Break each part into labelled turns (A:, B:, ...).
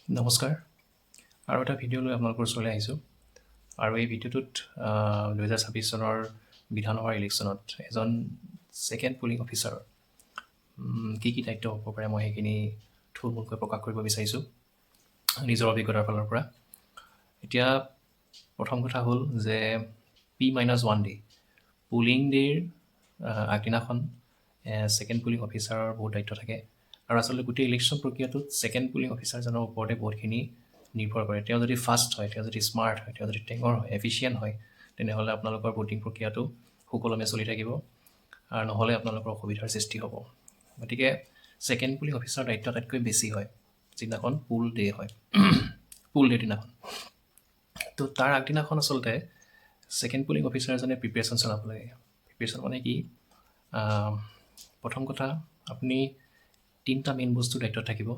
A: নমস্কাৰ আৰু এটা ভিডিঅ' লৈ আপোনালোকৰ ওচৰলৈ আহিছোঁ আৰু এই ভিডিঅ'টোত 2026 চনৰ বিধানসভাৰ ইলেকশ্যনত এজন ছেকেণ্ড পুলিং অফিচাৰৰ কি কি দায়িত্ব হ'ব পাৰে মই সেইখিনি থুলমূলকৈ প্ৰকাশ কৰিব বিচাৰিছোঁ নিজৰ অভিজ্ঞতাৰ ফালৰ পৰা। এতিয়া প্ৰথম কথা হ'ল যে P-1 ডে পুলিং ডে'ৰ আগদিনাখন ছেকেণ্ড পুলিং অফিচাৰৰ বহুত দায়িত্ব থাকে আৰু আচলতে গোটেই ইলেকশ্যন প্ৰক্ৰিয়াটোত ছেকেণ্ড পুলিং অফিচাৰজনৰ ওপৰতে বহুতখিনি নিৰ্ভৰ কৰে। তেওঁ যদি ফাষ্ট হয়, তেওঁ যদি স্মাৰ্ট হয়, তেওঁ যদি টেঙৰ হয়, এফিচিয়েণ্ট হয়, তেনেহ'লে আপোনালোকৰ ভোটিং প্ৰক্ৰিয়াটো সুকলমে চলি থাকিব আৰু নহ'লে আপোনালোকৰ অসুবিধাৰ সৃষ্টি হ'ব। গতিকে ছেকেণ্ড পুলিং অফিচাৰৰ দায়িত্ব আটাইতকৈ বেছি হয় যিদিনাখন পুল ডে হয় পুল ডে দিনাখন। তো তাৰ আগদিনাখন আচলতে ছেকেণ্ড পুলিং অফিচাৰ এজনে প্ৰিপেৰেশ্যন চলাব লাগে। প্ৰিপেৰেশ্যন মানে কি? প্ৰথম কথা আপুনি 3টা মেইন বস্তুৰ দায়িত্বত থাকিব।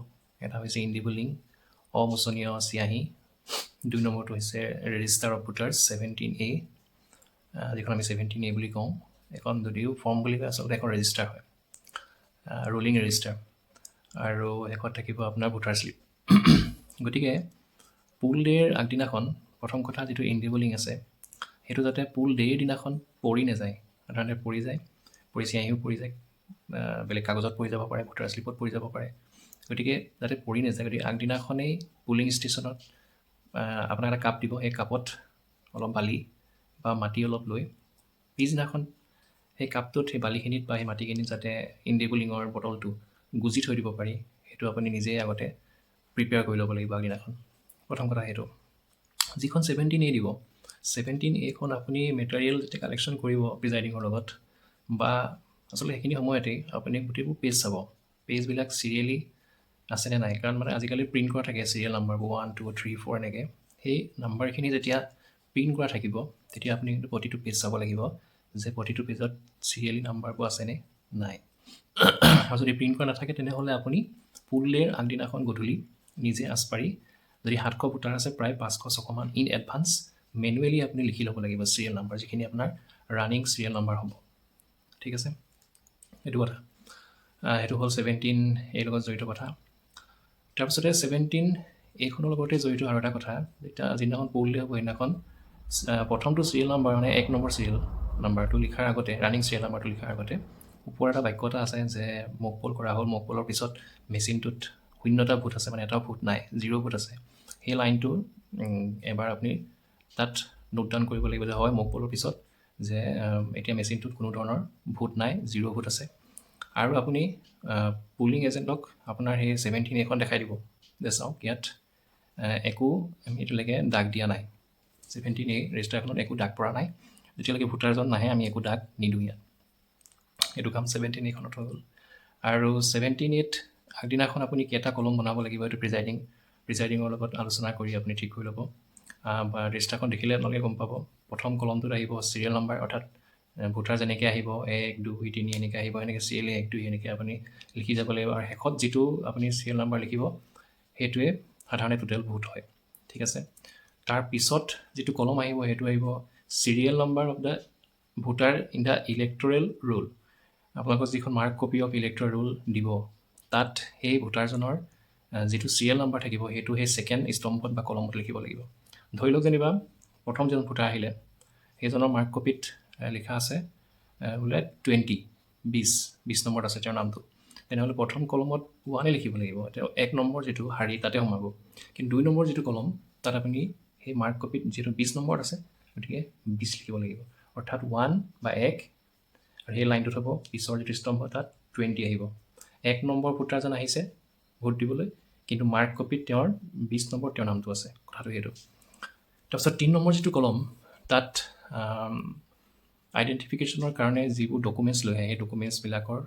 A: এটা হৈছে ইণ্ডিবুলিং অমোচনীয় চিয়াহী, 2 নম্বৰটো হৈছে ৰেজিষ্টাৰ অফ ভোটাৰ্ছ 17A, যিখন আমি 17A বুলি কওঁ। এখন যদিও ফৰ্ম বুলি কয় আচলতে এখন ৰেজিষ্টাৰ হয়, ৰোলিং ৰেজিষ্টাৰ, আৰু শেষত থাকিব আপোনাৰ ভোটাৰ শ্লিপ। গতিকে পুল ডে'ৰ আগদিনাখন প্ৰথম কথা যিটো ইণ্ডিবুলিং আছে সেইটো যাতে পুল ডে'ৰ দিনাখন পৰি নাযায়, সাধাৰণতে পৰি যায়, চিয়াহীও পৰি যায়, বেলেগ কাগজত পৰি যাব পাৰে, ভোটাৰ শ্লিপত পৰি যাব পাৰে। গতিকে যাতে পৰি নাযায়, গতিকে আগদিনাখনেই পুলিং ষ্টেচনত আপোনাক এটা কাপ দিব, সেই কাপত অলপ বালি বা মাটি অলপ লৈ পিছদিনাখন সেই কাপটোত সেই বালিখিনিত বা সেই মাটিখিনিত যাতে ইণ্ডিবুলিঙৰ বটলটো গুজি থৈ দিব পাৰি, সেইটো আপুনি নিজেই আগতে প্ৰিপেয়াৰ কৰি ল'ব লাগিব আগদিনাখন। প্ৰথম কথা সেইটো। যিখন 17A দিব, 17Aখন আপুনি মেটেৰিয়েল যেতিয়া কালেকশ্যন কৰিব প্ৰিজাইডিঙৰ লগত, বা আচলতে সেইখিনি সময়তেই আপুনি গোটেইবোৰ পেজ চাব, পেজবিলাক চিৰিয়েলি আছেনে নাই, কাৰণ মানে আজিকালি প্ৰিণ্ট কৰা থাকে চিৰিয়েল নাম্বাৰবোৰ 1, 2, 3, 4 এনেকৈ। সেই নাম্বাৰখিনি যেতিয়া প্ৰিণ্ট কৰা থাকিব তেতিয়া আপুনি কিন্তু প্ৰতিটো পেজ চাব লাগিব যে প্ৰতিটো পেজত চিৰিয়েলি নাম্বাৰবোৰ আছেনে নাই। আৰু যদি প্ৰিণ্ট কৰা নাথাকে তেনেহ'লে আপুনি পুল ডে'ৰ আগদিনাখন গধূলি নিজে আচপাৰি, যদি 700 ভোটাৰ আছে প্ৰায় 500-600 মান ইন এডভান্স মেনুৱেলি আপুনি লিখি ল'ব লাগিব চিৰিয়েল নাম্বাৰ, যিখিনি আপোনাৰ ৰানিং চিৰিয়েল নাম্বাৰ হ'ব। ঠিক আছে, এইটো কথা। সেইটো হ'ল 17A লগত জড়িত কথা। তাৰপিছতে 17A লগতে জড়িত আৰু এটা কথা, যেতিয়া যিদিনাখন পুল ডে হ'ব সেইদিনাখন প্ৰথমটো চিৰিয়েল নাম্বাৰ মানে 1 নম্বৰ চিৰিয়েল নাম্বাৰটো লিখাৰ আগতে, ৰানিং চিৰিয়েল নাম্বাৰটো লিখাৰ আগতে ওপৰত এটা বাক্য এটা আছে যে মক পল কৰা হ'ল, মক পলৰ পিছত মেচিনটোত 0টা ভোট আছে, মানে এটাও ভোট নাই, 0 ভোট আছে। সেই লাইনটো এবাৰ আপুনি তাত নোট ডাউন কৰিব লাগিব যে হয় মক পলৰ পিছত যে এতিয়া মেচিনটোত কোনো ধৰণৰ ভোট নাই, 0 ভোট আছে। আৰু আপুনি পুলিং এজেণ্টক আপোনাৰ সেই 17Aখন দেখাই দিব যে চাওক ইয়াত একো আমি এতিয়ালৈকে দাগ দিয়া নাই, 17A ৰেজিষ্টাৰখনত একো দাগ পৰা নাই, যেতিয়ালৈকে ভোটাৰজন নাহে আমি একো দাগ নিদিওঁ ইয়াত। এইটো কাম 17Aখনত হৈ গ'ল। আৰু 17Aত আগদিনাখন আপুনি কেইটা কলম বনাব লাগিব এইটো প্ৰিজাইডিঙৰ লগত আলোচনা কৰি আপুনি ঠিক কৰি ল'ব। বা ৰেজিষ্টাৰখন দেখিলে আপোনালোকে গম পাব। প্ৰথম কলমটোত আহিব চিৰিয়েল নাম্বাৰ, অৰ্থাৎ ভোটাৰ যেনেকৈ আহিব 1, 2, 3 এনেকৈ আহিব, এনেকৈ চিৰিয়েলি 1, 2 এনেকৈ আপুনি লিখি যাব লাগিব। আৰু শেষত যিটো আপুনি চিৰিয়েল নাম্বাৰ লিখিব সেইটোৱে সাধাৰণতে টোটেল ভোট হয়। ঠিক আছে, তাৰপিছত যিটো কলম আহিব সেইটো আহিব serial number of the voter in the electoral roll. আপোনালোকৰ যিখন mark copy of electoral roll দিব তাত সেই ভোটাৰজনৰ যিটো চিৰিয়েল নাম্বাৰ থাকিব সেইটো সেই ছেকেণ্ড স্তম্ভত বা কলমত লিখিব লাগিব। ধৰি লওক যেনিবা প্ৰথম যিজন ভোটাৰ আহিলে সেইজনৰ মাৰ্ক কপিত লিখা আছে বোলে 20 নম্বৰত আছে তেওঁৰ নামটো, তেনেহ'লে প্ৰথম কলমত 1 লিখিব লাগিব, তেওঁ 1 নম্বৰ যিটো শাৰী তাতে সোমাব। কিন্তু 2 নম্বৰ যিটো কলম তাত আপুনি সেই মাৰ্ক কপিত যিহেতু 20 নম্বৰত আছে গতিকে 20 লিখিব লাগিব, অৰ্থাৎ 1 বা 1, আৰু সেই লাইনটোত হ'ব পিছৰ যিটো স্তম্ভ তাত 20 আহিব। 1 নম্বৰ ভোটাৰজন আহিছে ভোট দিবলৈ, কিন্তু মাৰ্ক কপিত তেওঁৰ 20 নম্বৰ তেওঁৰ নামটো আছে, কথাটো সেইটো। তাৰপিছত 3 নম্বৰ যিটো কলম তাত আইডেণ্টিফিকেশ্যনৰ কাৰণে যিবোৰ ডকুমেণ্টছ লৈ আহে সেই ডকুমেণ্টছবিলাকৰ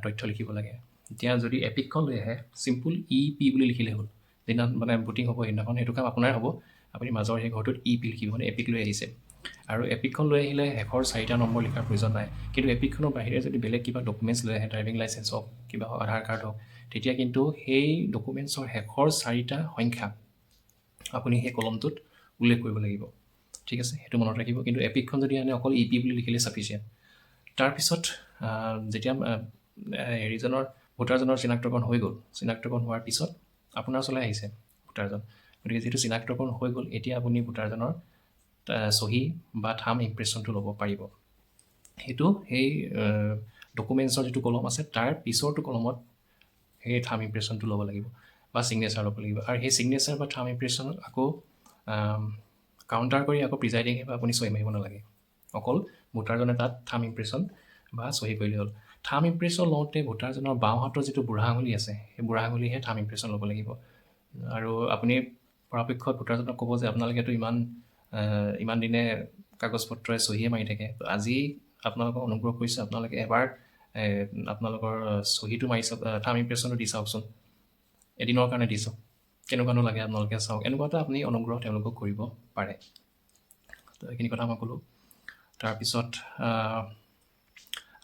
A: তথ্য লিখিব লাগে। এতিয়া যদি এপিকখন লৈ আহে চিম্পুল EP বুলি লিখিলে হ'ল, যিদিনা মানে ভোটিং হ'ব সেইদিনাখন সেইটো কাম আপোনাৰ হ'ব। আপুনি মাজৰ সেই ঘৰটোত EP লিখিব, মানে এপিক লৈ আহিছে। আৰু এপিকখন লৈ আহিলে শেষৰ 4টা নম্বৰ লিখাৰ প্ৰয়োজন নাই। কিন্তু এপিকখনৰ বাহিৰে যদি বেলেগ কিবা ডকুমেণ্টছ লৈ আহে, ড্ৰাইভিং লাইচেঞ্চ হওক, কিবা হওক, আধাৰ কাৰ্ড হওক, তেতিয়া কিন্তু সেই ডকুমেণ্টছৰ শেষৰ 4টা সংখ্যা আপুনি সেই কলমটোত উল্লেখ কৰিব লাগিব। ঠিক আছে, সেইটো মনত ৰাখিব। কিন্তু এপিকখন যদি আনে অকল EP বুলি লিখিলে ছাফিচিয়েণ্ট। তাৰপিছত যেতিয়া ভোটাৰজনৰ চিনাক্তকৰণ হৈ গ'ল, চিনাক্তকৰণ হোৱাৰ পিছত আপোনাৰ ওচৰলৈ আহিছে ভোটাৰজন। গতিকে যিটো চিনাক্তকৰণ হৈ গ'ল, এতিয়া আপুনি ভোটাৰজনৰ চহী বা থাম ইমপ্ৰেশ্যনটো ল'ব পাৰিব। সেইটো সেই ডকুমেণ্টছৰ যিটো কলম আছে তাৰ পিছৰটো কলমত সেই থাম ইমপ্ৰেশ্যনটো ল'ব লাগিব বা ছিগনেচাৰ ল'ব লাগিব। আৰু সেই ছিগনেচাৰ বা থাম ইমপ্ৰেশ্যনত আকৌ কাউণ্টাৰ কৰি আকৌ প্ৰিজাইডিঙে বা আপুনি চহী মাৰিব নালাগে। অকল ভোটাৰজনে তাত থাম ইমপ্ৰেশ্যন বা চহী কৰিলে হ'ল। থাম ইমপ্ৰেশ্যন লওঁতে ভোটাৰজনৰ বাওঁ হাতৰ যিটো বুঢ়া আঙুলি আছে, সেই বুঢ়া আঙুলিহে থাম ইমপ্ৰেশ্যন ল'ব লাগিব। আৰু আপুনি পৰাপক্ষত ভোটাৰজনক ক'ব যে আপোনালোকেতো ইমান দিনে কাগজ পত্ৰই চহীয়ে মাৰি থাকে, তো আজি আপোনালোকক অনুগ্ৰহ কৰিছোঁ আপোনালোকে এবাৰ আপোনালোকৰ চহীটো মাৰি চাওক, থাম ইমপ্ৰেশ্যনটো দি চাওকচোন, এদিনৰ কাৰণে দি চাওক, কেনেকুৱানো লাগে আপোনালোকে চাওক। এনেকুৱা এটা আপুনি অনুগ্ৰহ তেওঁলোকক কৰিব পাৰে। তো এইখিনি কথা মই ক'লোঁ। তাৰপিছত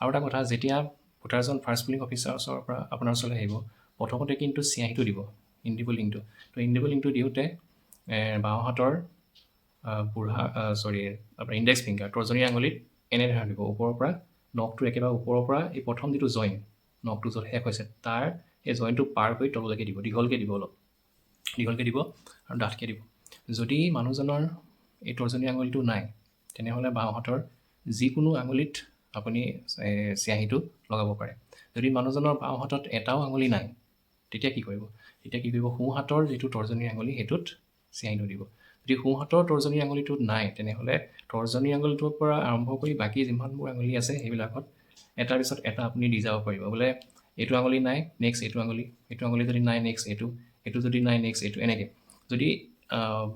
A: আৰু এটা কথা, যেতিয়া ভোটাৰজন ফাৰ্ষ্ট পুলিং অফিচাৰৰ ওচৰৰ পৰা আপোনাৰ ওচৰলৈ আহিব, প্ৰথমতে কিন্তু চিয়াহীটো দিব, ইণ্ডিবল লিংকটো। তো ইণ্ডিবল লিংকটো দিওঁতে বাওঁ হাতৰ আপোনাৰ ইণ্ডেক্স ফিংগাৰ তৰ্জনী আঙুলিত এনেধৰণে দিব, ওপৰৰ পৰা নখটো একেবাৰে ওপৰৰ পৰা এই প্ৰথম যিটো জইন, নখটো য'ত শেষ হৈছে তাৰ এই জইনটো পাৰ কৰি তললৈকে দিব, দীঘলকৈ দিব, অলপ দীঘলকৈ দিব আৰু ডাঠকৈ দিব। যদি মানুহজনৰ এই তৰ্জনী আঙুলিটো নাই, তেনেহ'লে বাওঁ হাতৰ যিকোনো আঙুলিত আপুনি চিয়াহীটো লগাব পাৰে। যদি মানুহজনৰ বাওঁ হাতত এটাও আঙুলি নাই, তেতিয়া কি কৰিব? তেতিয়া কি কৰিব, সোঁ হাতৰ যিটো তৰ্জনী আঙুলি সেইটোত চিয়াহীটো দিব। যদি সোঁ হাতৰ তৰ্জনী আঙুলিটোত নাই, তেনেহ'লে তৰ্জনী আঙুলিটোৰ পৰা আৰম্ভ কৰি বাকী যিমানবোৰ আঙুলি আছে সেইবিলাকত এটাৰ পিছত এটা আপুনি দি যাব পাৰিব। বোলে এইটো আঙুলি নাই, নেক্সট এইটো আঙুলি, এইটো আঙুলি যদি নাই নেক্সট এইটো, এইটো যদি নাই নেক্সট এইটো, এনেকৈ। যদি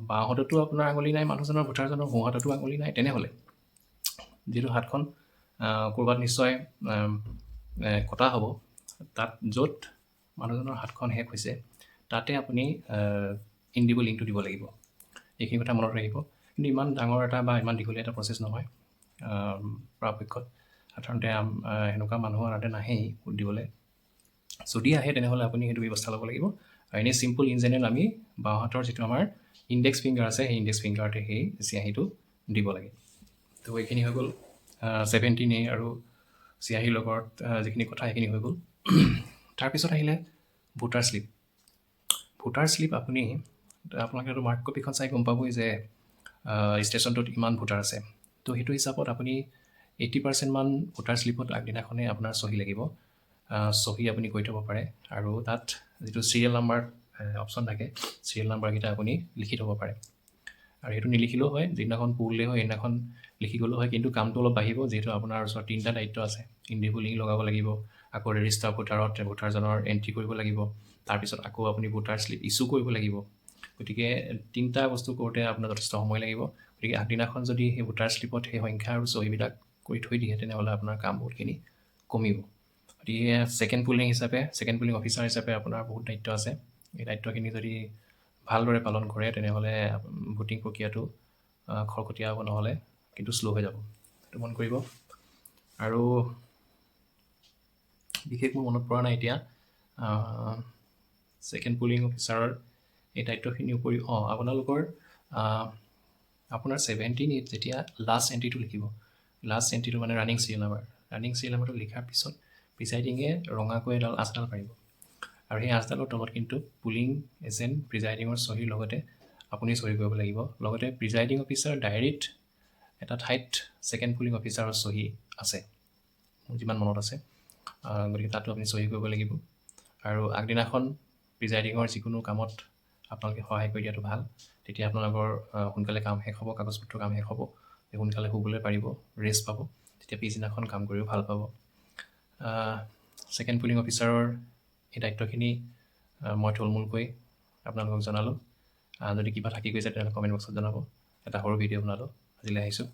A: বাওঁ হাততো আপোনাৰ আঙুলি নাই মানুহজনৰ, ভোটাৰজনৰ সোঁ হাততো আঙুলি নাই, তেনেহ'লে যিটো হাতখন ক'ৰবাত নিশ্চয় কটা হ'ব, তাত য'ত মানুহজনৰ হাতখন শেষ হৈছে তাতে আপুনি ইণ্ডিবল লিংকটো দিব লাগিব। এইখিনি কথা মনত ৰাখিব। কিন্তু ইমান ডাঙৰ এটা বা ইমান দীঘলীয়া এটা প্ৰচেছ নহয়। পৰাপক্ষত সাধাৰণতে সেনেকুৱা মানুহ সাধাৰণতে নাহেই ভোট দিবলৈ। যদি আহে তেনেহ'লে আপুনি সেইটো ব্যৱস্থা ল'ব লাগিব। আৰু এনেই চিম্পুল ইন জেনেৰেল আমি বাওঁ হাতৰ যিটো আমাৰ ইণ্ডেক্স ফিংগাৰ আছে, সেই ইণ্ডেক্স ফিংগাৰতে সেই চিয়াহীটো দিব লাগে। তো এইখিনি হৈ গ'ল 17A আৰু চিয়াহীৰ লগত যিখিনি কথা সেইখিনি হৈ গ'ল। তাৰপিছত আহিলে ভোটাৰ শ্লিপ। ভোটাৰ শ্লিপ আপোনালোকে মাৰ্ক কপিখন চাই গম পাবই যে ষ্টেচনটোত ইমান ভোটাৰ আছে। তো সেইটো হিচাপত আপুনি 80% মান ভোটাৰ শ্লিপত আগদিনাখনে আপোনাৰ চহী লাগিব। চহী আপুনি কৰি থ'ব পাৰে। আৰু তাত যিটো চিৰিয়েল নাম্বাৰ অপশ্যন থাকে, চিৰিয়েল নাম্বাৰকেইটা আপুনি লিখি থ'ব পাৰে। আৰু সেইটো নিলিখিলেও হয়, যিদিনাখন পুৰলে হয় সেইদিনাখন লিখি গ'লেও হয়, কিন্তু কামটো অলপ বাঢ়িব, যিহেতু আপোনাৰ ওচৰত 3টা দায়িত্ব আছে। ইণ্ডিবল লিংক লগাব লাগিব, আকৌ ৰেজিষ্টাৰ ভোটাৰত ভোটাৰজনৰ এণ্ট্ৰি কৰিব লাগিব, তাৰপিছত আকৌ আপুনি ভোটাৰ শ্লিপ ইছ্যু কৰিব লাগিব। গতিকে 3টা বস্তু কৰোঁতে আপোনাৰ যথেষ্ট সময় লাগিব। গতিকে আগদিনাখন যদি সেই ভোটাৰ শ্লিপত সেই সংখ্যা আৰু চহীবিলাক কৰি থৈ দিয়ে, তেনেহ'লে আপোনাৰ কাম বহুতখিনি কমিব। গতিকে ছেকেণ্ড পুলিং অফিচাৰ হিচাপে আপোনাৰ বহুত দায়িত্ব আছে। এই দায়িত্বখিনি যদি ভালদৰে পালন কৰে তেনেহ'লে ভোটিং প্ৰক্ৰিয়াটো খৰখতীয়া হ'ব, নহ'লে কিন্তু শ্ল' হৈ যাব। সেইটো মন কৰিব। আৰু বিশেষ মোৰ মনত পৰা নাই এতিয়া ছেকেণ্ড পুলিং অফিচাৰৰ এই দায়িত্বখিনিৰ উপৰি আপোনালোকৰ আপোনাৰ 17A যেতিয়া লাষ্ট এণ্ট্ৰিটো লিখিব, লাষ্ট এণ্ট্ৰিটো মানে ৰানিং চিৰিয়েল নাম্বাৰটো লিখাৰ পিছত প্ৰিজাইডিঙে ৰঙাকৈ এডাল আঁচডাল পাৰিব। আৰু সেই আঁচডালৰ তলত কিন্তু পুলিং এজেণ্ট প্ৰিজাইডিঙৰ চহীৰ লগতে আপুনি চহী কৰিব লাগিব। লগতে প্ৰিজাইডিং অফিচাৰ ডায়েৰীত এটা ঠাইত ছেকেণ্ড পুলিং অফিচাৰৰ চহী আছে, মোৰ যিমান মনত আছে। গতিকে তাতো আপুনি চহী কৰিব লাগিব। আৰু আগদিনাখন প্ৰিজাইডিঙৰ যিকোনো কামত আপোনালোকে সহায় কৰি দিয়াটো ভাল। তেতিয়া আপোনালোকৰ সোনকালে কাম শেষ হ'ব, কাগজ পত্ৰৰ কাম শেষ হ'ব, সোনকালে শুবলৈ পাৰিব, ৰেষ্ট পাব, তেতিয়া পিছদিনাখন কাম কৰিও ভাল পাব। ছেকেণ্ড পুলিং অফিচাৰৰ এই দায়িত্বখিনি মই থুলমূলকৈ আপোনালোকক জনালোঁ। যদি কিবা থাকি গৈছে তেনেহ'লে কমেণ্ট বক্সত জনাব। এটা সৰু ভিডিঅ' বনালোঁ। আজিলৈ আহিছোঁ।